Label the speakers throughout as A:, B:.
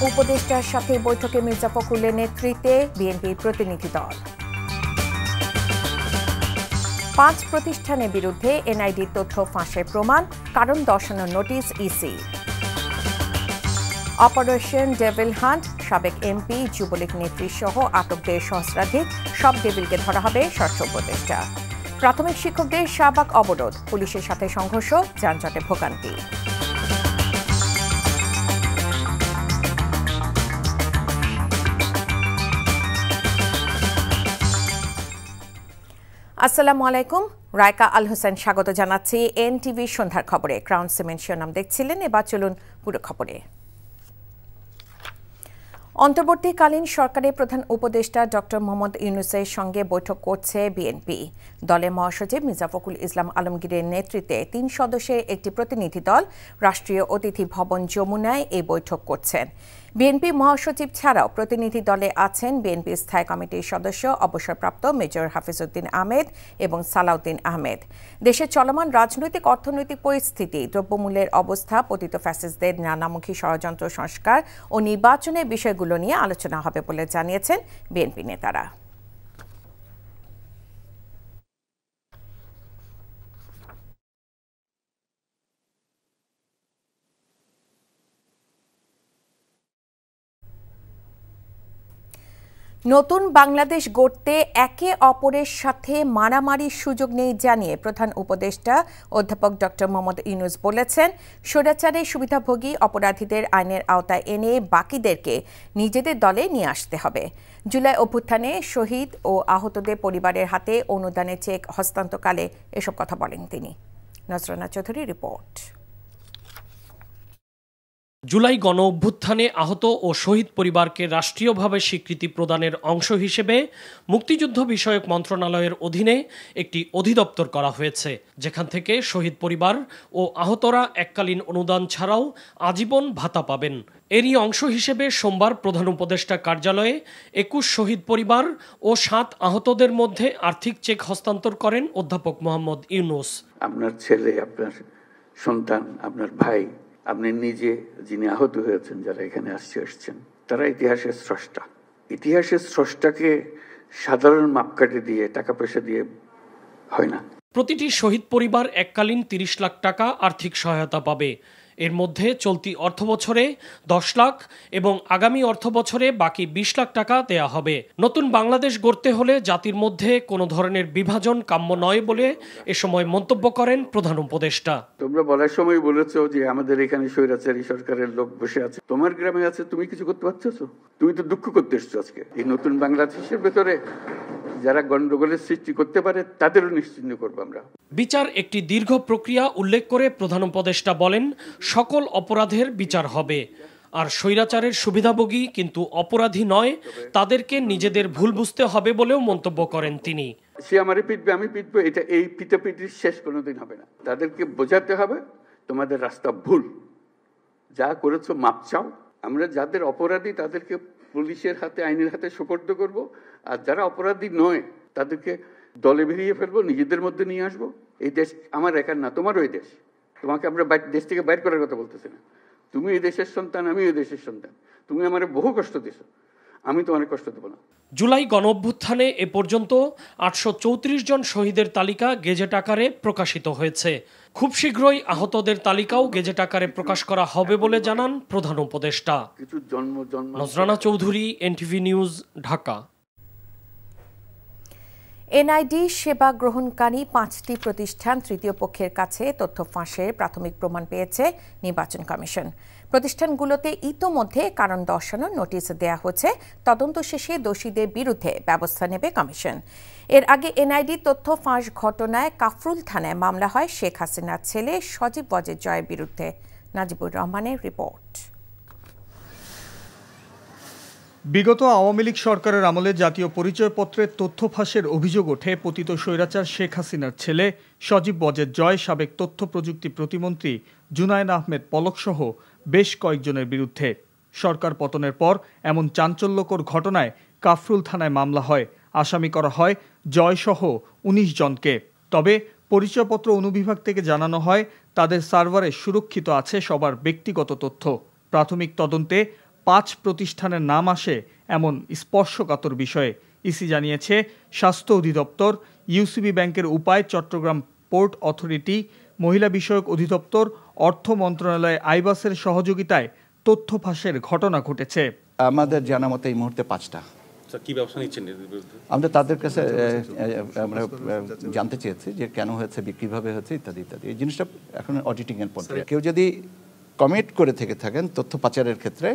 A: উপদেষ্টার সাথে বৈঠকে মির্জা ফখরুলের নেতৃত্বে বিএনপির প্রতিনিধি দল। 5 প্রতিষ্ঠানের বিরুদ্ধে এনআইডির তথ্য ফাঁসের প্রমাণ, কারণ দর্শানোর notice EC. Operation devil hunt, সাবেক এমপি, যুবলীগ নেত্রী সহ আটকদের সহস্রাধিক, সব ডেভিলকে ধরা হবে স্বরাষ্ট্র উপদেষ্টা। প্রাথমিক শিক্ষকদের শাহবাগ অবরোধ, পুলিশের সাথে সংঘর্ষ, যানজটে ভোগান্তি। আসসালামু আলাইকুম, রায়কা আল হোসেন স্বাগত জানাচ্ছি এনটিভি সন্ধ্যার খবরে। ক্রাউন সিমেন্ট শিরোনাম দেখছিলেন, এবার চলুন পুরো খবরে। অন্তর্বর্তীকালীন সরকারের প্রধান উপদেষ্টা ডক্টর মোহাম্মদ ইউনূসের সঙ্গে বৈঠক করছে বিএনপি। দলের মহাসচিব মির্জা ফখরুল ইসলাম আলমগীরের নেতৃত্বে 3 সদস্যের একটি প্রতিনিধি দল রাষ্ট্রীয় অতিথি ভবন যমুনায় এই বৈঠক করছেন। বিএনপি মহাসচিব ছাড়াও প্রতিনিধি দলে আছেন বিএনপি স্থায়ী কমিটির সদস্য অবসরপ্রাপ্ত মেজর হাফিজউদ্দিন আহমেদ এবং সালাউদ্দিন আহমেদ। দেশের চলমান রাজনৈতিক অর্থনৈতিক পরিস্থিতি, দ্রব্যমূল্যের অবস্থা, পতিত ফ্যাসিস্টদের নানামুখী ষড়যন্ত্র সংস্কার ও নির্বাচনের বিষয়গুলো নিয়ে আলোচনা হবে বলে জানিয়েছেন বিএনপি নেতারা। নতুন বাংলাদেশ গড়তে একে অপরের সাথে মারামারির সুযোগ নেই জানিয়ে প্রধান উপদেষ্টা অধ্যাপক ডক্টর মোহাম্মদ ইউনূস বলেছেন, স্বৈরাচারের সুবিধাভোগী অপরাধীদের আইনের আওতায় এনে বাকিদেরকে নিজেদের দলে নিয়ে আসতে হবে। জুলাই অভ্যুত্থানে শহীদ ও আহতদের পরিবারের হাতে অনুদানের চেক হস্তান্তরকালে এসব কথা বলেন তিনি। নজরানা চৌধুরী রিপোর্ট।
B: জুলাই গণ অভ্যুত্থানে আহত ও শহীদ পরিবারকে রাষ্ট্রীয়ভাবে স্বীকৃতি প্রদানের অংশ হিসেবে মুক্তিযুদ্ধ বিষয়ক মন্ত্রণালয়ের অধীনে একটি অধিদপ্তর করা হয়েছে, যেখান থেকে শহীদ পরিবার ও আহতরা এককালীন অনুদান ছাড়াও আজীবন ভাতা পাবেন। এরই অংশ হিসেবে সোমবার প্রধান উপদেষ্টা কার্যালয়ে 21 শহীদ পরিবার ও 7 আহতদের মধ্যে আর্থিক চেক হস্তান্তর করেন অধ্যাপক মোহাম্মদ ইউনূস।
C: আপনার ছেলে, আপনার সন্তান, আপনার ভাই, আপনি নিজে যিনি আহত হয়েছেন, যারা এখানে আসছেন, তারা ইতিহাসের স্রষ্টা। ইতিহাসের স্রষ্টাকে সাধারণ মাপকাঠি দিয়ে, টাকা পয়সা দিয়ে হয় না।
B: প্রতিটি শহীদ পরিবার এককালীন 30 লাখ টাকা আর্থিক সহায়তা পাবে। এর মধ্যে চলতি অর্থবছরে 10 লাখ এবং আগামী অর্থবছরে বাকি 20 লাখ টাকা দেয়া হবে। নতুন বাংলাদেশ গড়তে হলে জাতির মধ্যে কোনো ধরনের বিভাজন কাম্য নয় বলে এ সময় মন্তব্য করেন প্রধান উপদেষ্টা।
C: তোমরা বলার সময় বলেছো যে আমাদের এখানে স্বৈরাচারী সরকারের লোক বসে আছে, তোমার গ্রামে আছে, তুমি কিছু করতে পারছো? তুমি তো দুঃখ করতে এসছো আজকে। এই নতুন বাংলাদেশের ভেতরে যারা গন্ডগোলের সৃষ্টি করতে পারে তাদেরও নিশ্চিহ্ন করবো আমরা।
B: বিচার একটি দীর্ঘ প্রক্রিয়া উল্লেখ করে প্রধান উপদেষ্টা বলেন, সকল অপরাধের বিচার হবে, আর স্বৈরাচারের সুবিধাভোগী কিন্তু অপরাধী নয়, তাদেরকে নিজেদের ভুল বুঝতে হবে বলেও মন্তব্য করেন তিনি।
C: সে আমারে পিটবে, আমি পিটবো, এটা এই পিটাপিটির শেষ কোনোদিন হবে না। তাদেরকে বোঝাতে হবে তোমাদের রাস্তা ভুল, যা করেছো মাপ চাও। আমরা যাদের অপরাধী তাদেরকে পুলিশের হাতে, আইনের হাতে সোপর্দ করব, আর যারা অপরাধী নয় তাদেরকে দলে বেরিয়ে ফেলবো, নিজেদের মধ্যে নিয়ে আসবো। এই দেশ আমার একার না, তোমারও এই দেশ। তোমাকে আমরা দেশ থেকে বাইর করার কথা বলতেছি না। তুমি এই দেশের সন্তান, আমি এই দেশের সন্তান। তুমি আমার বহু কষ্ট দিছো, আমি তোমার কষ্ট দেবো না।
B: জুলাই গণ অভ্যুত্থানে এ পর্যন্ত 834 জন শহীদের তালিকা গেজেট আকারে প্রকাশিত হয়েছে। খুব শীঘ্রই আহতদের তালিকাও গেজেট আকারে প্রকাশ করা হবে বলে জানান প্রধান উপদেষ্টা। Nazrana Chowdhury, NTV news, Dhaka.
A: NID সেবা গ্রহণকারী 5টি প্রতিষ্ঠান তৃতীয় পক্ষের কাছে তথ্য ফাঁসের প্রাথমিক প্রমাণ পেয়েছে নির্বাচন কমিশন। প্রতিষ্ঠানগুলোতে ইতোমধ্যে কারণ দর্শানোর নোটিশ দেয়া হচ্ছে। তদন্ত শেষে দোষীদের বিরুদ্ধে ব্যবস্থা নেবে কমিশন। এর আগে এনআইডি তথ্য ফাঁস ঘটনায় কাফরুল থানায় মামলা হয় শেখ হাসিনার ছেলে সজীব ওয়াজেদ জয়ের বিরুদ্ধে। নাজিবুর রহমানের রিপোর্ট।
D: বিগত আওয়ামী লীগ সরকারের আমলে জাতীয় পরিচয়পত্রের তথ্য ফাঁসের অভিযোগ ওঠে পতিত স্বৈরাচার শেখ হাসিনার ছেলে সজীব ওয়াজেদ জয়, সাবেক তথ্য প্রযুক্তি প্রতিমন্ত্রী জুনায়েদ আহমেদ পলকসহ বেশ কয়েকজনের বিরুদ্ধে। সরকার পতনের পর এমন চাঞ্চল্যকর ঘটনায় কাফরুল থানায় মামলা হয়। আসামি করা হয় জয়সহ 19 জনকে। তবে পরিচয়পত্র অনুবিভাগ থেকে জানানো হয় তাদের সার্ভারে সুরক্ষিত আছে সবার ব্যক্তিগত তথ্য। প্রাথমিক তদন্তে 5 প্রতিষ্ঠানের নাম আসে এমন স্পর্শকাতর বিষয়ে। ইসি জানিয়েছে স্বাস্থ্য অধিদপ্তর, ইউসিবি ব্যাংকের উপায়, চট্টগ্রাম পোর্ট অথরিটি, মহিলা বিষয়ক অধিদপ্তর, অর্থ মন্ত্রণালয়, আইবাসের সহযোগিতায় তথ্য ফাঁসের ঘটনা ঘটেছে।
E: আমাদের জানা মতে এই মুহূর্তে 5টা।
F: কি ব্যবস্থা নিচ্ছেন?
E: আমরা তাদের কাছে আমরা জানতে চেয়েছি যে কেন হয়েছে, কিভাবে হয়েছে, ইত্যাদি ইত্যাদি। এই জিনিসটা এখন অডিটিং এর পর্যায়ে। কেউ যদি কমিট করে থেকে থাকেন তথ্য পাচারের ক্ষেত্রে,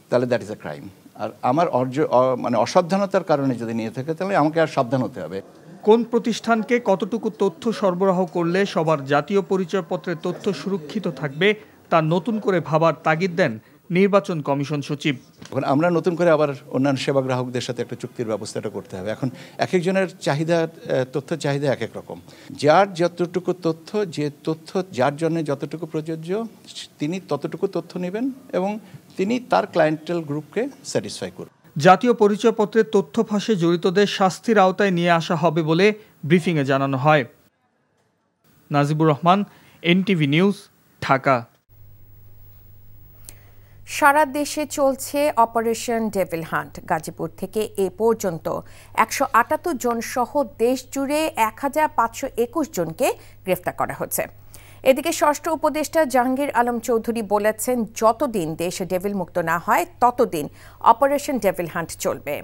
E: তাহলে দ্যাট ইজ আ ক্রাইম। আর আমার মানে অসাবধানতার কারণে যদি নিয়ে থাকে, তাহলে আমাকে আর সাবধান হতে হবে।
D: কোন প্রতিষ্ঠানকে কতটুকু তথ্য সরবরাহ করলে সবার জাতীয় পরিচয়পত্রের তথ্য সুরক্ষিত থাকবে তা নতুন করে ভাবার তাগিদ দেন নির্বাচন কমিশন সচিব।
E: এখন আমরা নতুন করে আবার অন্যান্য সেবা গ্রাহকদের সাথে একটা চুক্তির ব্যবস্থাটা করতে হবে। এখন এক একজনের চাহিদা, তথ্য চাহিদা এক এক রকম। যার যতটুকু তথ্য, যে তথ্য যার জন্য যতটুকু প্রযোজ্য, তিনি ততটুকু তথ্য নেবেন এবং তিনি তার ক্লায়েন্টেল গ্রুপকে স্যাটিসফাই করবেন।
D: জাতীয় পরিচয়পত্রের তথ্য ফাঁসে জড়িতদের শাস্তির আওতায় নিয়ে আসা হবে বলে ব্রিফিংয়ে জানানো হয়। Najibur Rahman, NTV news, Dhaka.
A: সারা দেশে চলছে অপারেশন ডেভিল হান্ট। গাজীপুর থেকে এ পর্যন্ত 178 জন সহ দেশ জুড়ে 1521 জনকে গ্রেফতার করা হয়েছে। এদিকে স্বরাষ্ট্র উপদেষ্টা জাহাঙ্গীর আলম চৌধুরী বলেছেন, যতদিন দেশ ডেভিল মুক্ত না হয় ততদিন অপারেশন ডেভিল হান্ট চলবে।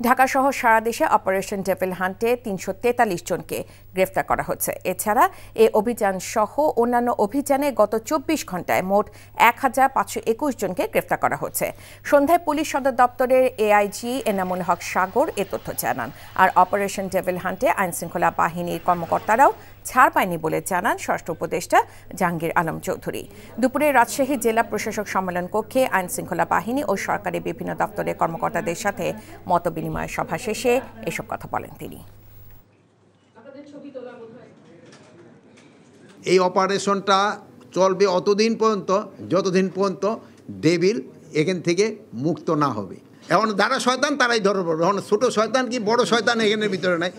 A: ঢাকা সহ সারা দেশে অপারেশন ডেভিল হান্টে 343 জনকে গ্রেফতার করা হচ্ছে। এছাড়া এ অভিযান সহ অন্যান্য অভিযানে গত 24 ঘন্টায় মোট 1521 জনকে গ্রেফতার করা হচ্ছে। সন্ধ্যায় পুলিশ সদর দপ্তরের এআইজি এনামুল হক সাগর এ তথ্য জানান। আর অপারেশন ডেভিল হান্টে আইনশৃঙ্খলা বাহিনীর কর্মকর্তারাও ছাড় পায়নি বলে জানান স্বরাষ্ট্র উপদেষ্টা জাহাঙ্গীর আলম চৌধুরী। দুপুরে রাজশাহী জেলা প্রশাসক সম্মেলন কক্ষে আইনশৃঙ্খলা বাহিনী ও সরকারি বিভিন্ন দপ্তরের কর্মকর্তাদের সাথে মতবিনিময় সভা শেষে এসব কথা বলেন তিনি।
G: এই অপারেশনটা চলবে অতদিন পর্যন্ত যতদিন পর্যন্ত ডেভিল এখান থেকে মুক্ত না হবে। এখন যারা শয়তান তারাই ধরা পড়বে। এখন ছোটো শয়তান কি বড় শয়তান এখানের ভিতরে নাই,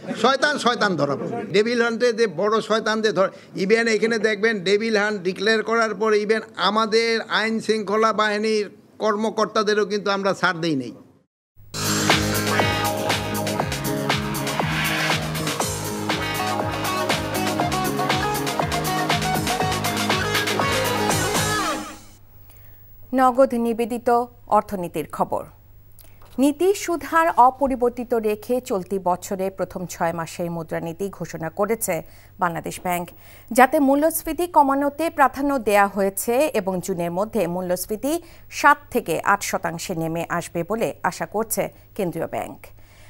G: শয়তান ধরা পড়বে। ডেভিল হান্টে যে বড় শয়তানদের ধর, ইভেন এখানে দেখবেন ডেভিল হান্ট ডিক্লেয়ার করার পরে ইভেন আমাদের আইন শৃঙ্খলা বাহিনীর কর্মকর্তাদেরও কিন্তু আমরা ছাড় দেই নেই।
A: নগদ নিবেদিত অর্থনীতির খবর। নীতি সুদহার অপরিবর্তিত রেখে চলতি বছরে প্রথম 6 মাসের মুদ্রানীতি ঘোষণা করেছে বাংলাদেশ ব্যাংক, যাতে মূল্যস্ফীতি কমানোতে প্রাধান্য দেয়া হয়েছে এবং জুনের মধ্যে মূল্যস্ফীতি 7 থেকে 8% নেমে আসবে বলে আশা করছে কেন্দ্রীয় ব্যাংক।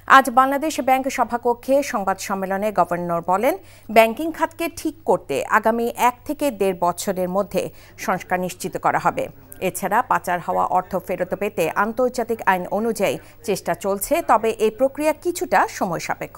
A: আজ বাংলাদেশ ব্যাংক সভাকক্ষে সংবাদ সম্মেলনে গভর্নর বলেন, ব্যাংকিং খাতকে ঠিক করতে আগামী 1 থেকে 1.5 বছরের মধ্যে সংস্কার নিশ্চিত করা হবে। এছাড়া পাচার হওয়া অর্থ ফেরত পেতে আন্তর্জাতিক আইন অনুযায়ী চেষ্টা চলছে, তবে এই প্রক্রিয়া কিছুটা সময় সাপেক্ষ।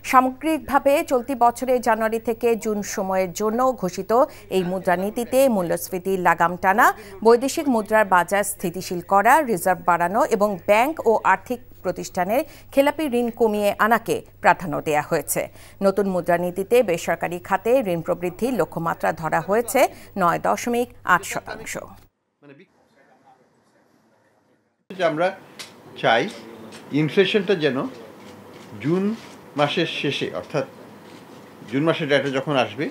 A: সামগ্রিকভাবে চলতি বছরের জানুয়ারি থেকে জুন সময়ের জন্য ঘোষিত এই মুদ্রানীতিতে মূল্যস্ফীতি লাগাম টানা, বৈদেশিক মুদ্রার বাজার স্থিতিশীল করা, রিজার্ভ বাড়ানো এবং ব্যাংক ও আর্থিক প্রতিষ্ঠানের খেলাপি ঋণ কমিয়ে আনাকে প্রাধান্য দেওয়া হয়েছে। নতুন মুদ্রানীতিতে বেসরকারি খাতে ঋণ প্রবৃদ্ধির লক্ষ্যমাত্রা ধরা হয়েছে 9.8%।
H: আমরা চাই ইনফ্লেশনটা যেন জুন মাসের শেষে, অর্থাৎ জুন মাসের ডেটা যখন আসবে,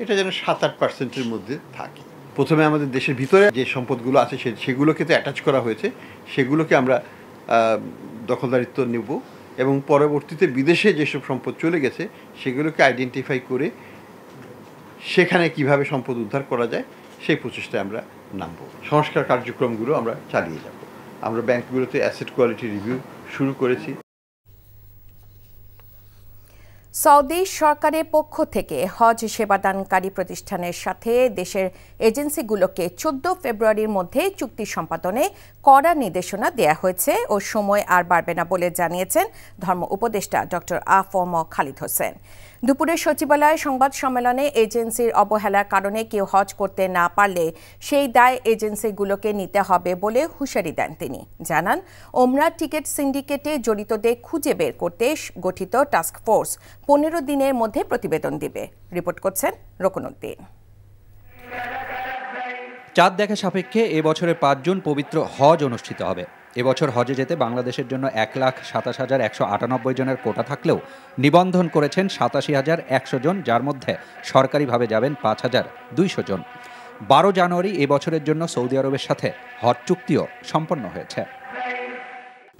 H: এটা যেন 7-8%-এর মধ্যে থাকে। প্রথমে আমাদের দেশের ভিতরে যে সম্পদগুলো আছে সেগুলোকে তো অ্যাটাচ করা হয়েছে, সেগুলোকে আমরা দখলদারিত্ব নেব এবং পরবর্তীতে বিদেশে যেসব সম্পদ চলে গেছে সেগুলোকে আইডেন্টিফাই করে সেখানে কিভাবে সম্পদ উদ্ধার করা যায় সেই প্রচেষ্টায় আমরা নামব। সংস্কার কার্যক্রমগুলো আমরা চালিয়ে যাব। আমরা ব্যাংকগুলোতে অ্যাসেট কোয়ালিটি রিভিউ শুরু করেছি।
A: সৌদি সরকারের পক্ষ থেকে হজ সেবাদানকারী প্রতিষ্ঠানের সাথে দেশের এজেন্সিগুলোকে 14 ফেব্রুয়ারির মধ্যে চুক্তি সম্পাদনে কড়া নির্দেশনা দেয়া হয়েছে ও সময় আর বাড়বে না বলে জানিয়েছেন ধর্ম উপদেষ্টা ডক্টর আ.ফ.ম. খালিদ হোসেন। দুপুরে সচিবালয়ে সংবাদ সম্মেলনে এজেন্সির অবহেলার কারণে কেউ হজ করতে না পারলে সেই দায় এজেন্সিগুলোকে নিতে হবে বলে হুঁশিয়ারি দেন তিনি। জানান, ওমরা টিকিট সিন্ডিকেটে জড়িতদের খুঁজে বের করতে গঠিত টাস্ক ফোর্স 15 দিনের মধ্যে প্রতিবেদন দিবে। রিপোর্ট করছেন রকুনউদ্দিন।
I: চাঁদ দেখা সাপেক্ষে এবছরে 5 জুন পবিত্র হজ অনুষ্ঠিত হবে।
F: এবছর হজে যেতে বাংলাদেশের জন্য 1,27,198 জনের কোটা থাকলেও নিবন্ধন করেছেন 87,100 জন, যার মধ্যে সরকারিভাবে যাবেন 5,200 জন। 12 জানুয়ারি এবছরের জন্য সৌদি আরবের সাথে হজ চুক্তিও সম্পন্ন হয়েছে।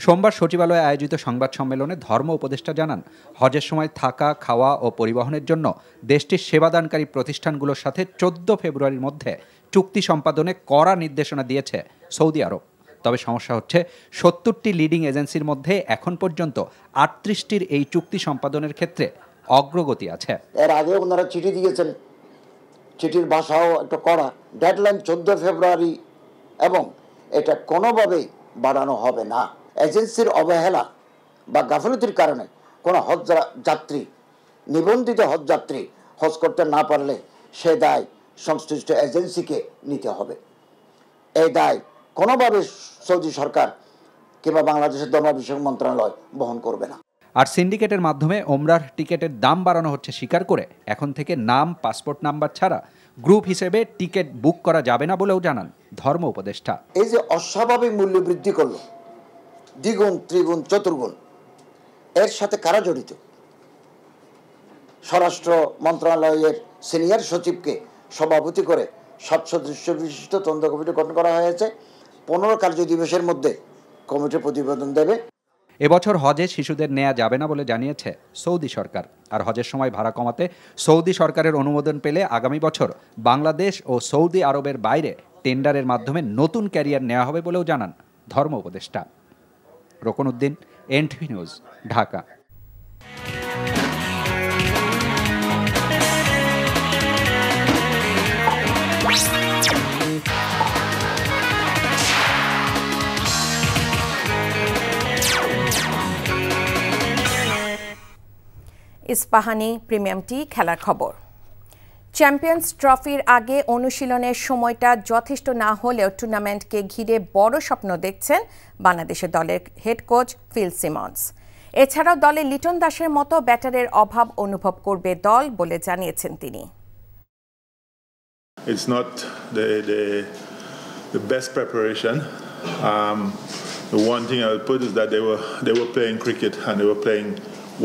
F: সোমবার সচিবালয়ে আয়োজিত সংবাদ সম্মেলনে ধর্ম উপদেষ্টা জানান, হজের সময় থাকা, খাওয়া ও পরিবহনের জন্য দেশটির সেবাদানকারী প্রতিষ্ঠানগুলোর সাথে 14 ফেব্রুয়ারির মধ্যে চুক্তি সম্পাদনে কড়া নির্দেশনা দিয়েছে সৌদি আরব। তবে সমস্যা হচ্ছে 70টি লিডিং এজেন্সির মধ্যে এখন পর্যন্ত 38টির এই চুক্তি সম্পাদনের ক্ষেত্রে অগ্রগতি আছে।
I: এর আগে ওনারা চিঠি দিয়েছেন, চিঠির ভাষাও একটা কড়া, ডেডলাইন 14 ফেব্রুয়ারি, এবং এটা কোনোভাবেই বাড়ানো হবে না। এজেন্সির অবহেলা বা গাফিলতির কারণে কোনো হজ যাত্রী, নিবন্ধিত হজ যাত্রী হজ করতে না পারলে সে দায় সংশ্লিষ্ট এজেন্সিকে নিতে হবে। এই দায় কোনোভাবে সৌদি সরকার কিংবা বাংলাদেশের ধর্ম বিষয়ক মন্ত্রণালয় বহন করবে না।
F: আর সিন্ডিকেটের মাধ্যমে ওমরার টিকেটের দাম বাড়ানো হচ্ছে স্বীকার করে এখন থেকে নাম, পাসপোর্ট নাম্বার ছাড়া গ্রুপ হিসেবে টিকিট বুক করা যাবে না বলেও জানান ধর্ম উপদেষ্টা।
I: এই যে অস্বাভাবিক মূল্য বৃদ্ধি করলো, দ্বিগুণ, ত্রিগুণ, চতুর্গুণ, এর সাথে কারা জড়িত? স্বরাষ্ট্র মন্ত্রণালয়ের সিনিয়র সচিবকে সভাপতি করে 7 সদস্য বিশিষ্ট তদন্ত কমিটি গঠন করা হয়েছে। 15 কার্য দিবসের মধ্যে কমিটি প্রতিবেদন দেবে।
F: এবছর হজে শিশুদের নেওয়া যাবে না বলে জানিয়েছে সৌদি সরকার। আর হজের সময় ভাড়া কমাতে সৌদি সরকারের অনুমোদন পেলে আগামী বছর বাংলাদেশ ও সৌদি আরবের বাইরে টেন্ডারের মাধ্যমে নতুন ক্যারিয়ার নেওয়া হবে বলেও জানান ধর্ম উপদেষ্টা। Rokon Uddin, NTV news, Dhaka.
A: Ispahani premium tea খেলার খবর। চ্যাম্পিয়ন্স ট্রফির আগে অনুশীলনের সময়টা যথেষ্ট না হলেও টুর্নামেন্টকে ঘিরে বড় স্বপ্ন দেখছেন বাংলাদেশের দলের হেড কোচ ফিল সিমন্স। এছাড়াও দলে লিটন দাসের মতো ব্যাটারের অভাব অনুভব করবে দল বলে জানিয়েছেন তিনি।
J: It's not the best preparation. The one thing I would put is that they were playing cricket and they were playing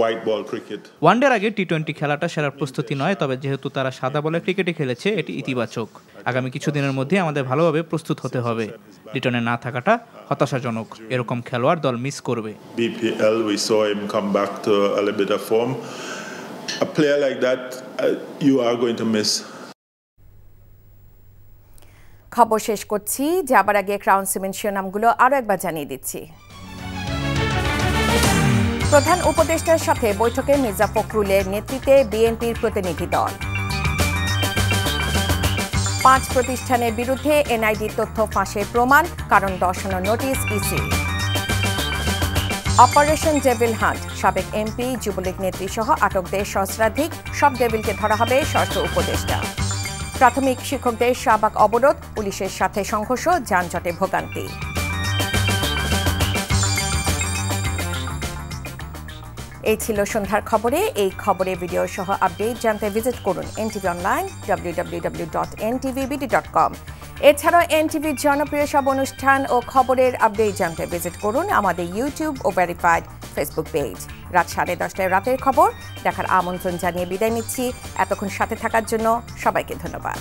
J: white ball cricket.
K: ওয়ানডের আগে টি-20 খেলাটা সেরার প্রস্তুতি নয়, তবে যেহেতু তারা সাদা বলে ক্রিকেটে খেলেছে এটি ইতিবাচক। আগামী কিছুদিনের মধ্যে আমাদের ভালোভাবে প্রস্তুত হতে হবে। লিটনে না থাকাটা হতাশাজনক, এরকম খেলোয়াড় দল মিস করবে।
J: BPL we saw him come back to a little bit of form. A player like that you are going to miss.
A: খবর শেষ করছি, যাবার আগে ক্রাউন সিমেন্ট শিরোনামগুলো আরও একবার জানিয়ে দিচ্ছি। প্রধান উপদেষ্টার সাথে বৈঠকে মির্জা ফখরুলের নেতৃত্বে বিএনপির প্রতিনিধি দল। 5 প্রতিষ্ঠানের বিরুদ্ধে এনআইডি তথ্য ফাঁসের প্রমাণ, কারণ দর্শানোর notice EC. Operation devil hunt, সাবেক এমপি, যুবলীগ নেত্রী সহ আটকদের সহস্রাধিক, সব ডেভিলকে ধরা হবে স্বরাষ্ট্র উপদেষ্টা। প্রাথমিক শিক্ষকদের শাহবাগ অবরোধ, পুলিশের সাথে সংঘর্ষ, যানজটে ভোগান্তি। এই ছিল সন্ধ্যার খবরে। এই খবরে ভিডিও সহ আপডেট জানতে ভিজিট করুন NTV অনলাইন www.ntvbd.com। এছাড়াও NTVর জনপ্রিয় সব অনুষ্ঠান ও খবরের আপডেট জানতে ভিজিট করুন আমাদের ইউটিউব ও ভেরিফাইড ফেসবুক পেজ। রাত 10:30 রাতের খবর দেখার আমন্ত্রণ জানিয়ে বিদায় নিচ্ছি। এতক্ষণ সাথে থাকার জন্য সবাইকে ধন্যবাদ।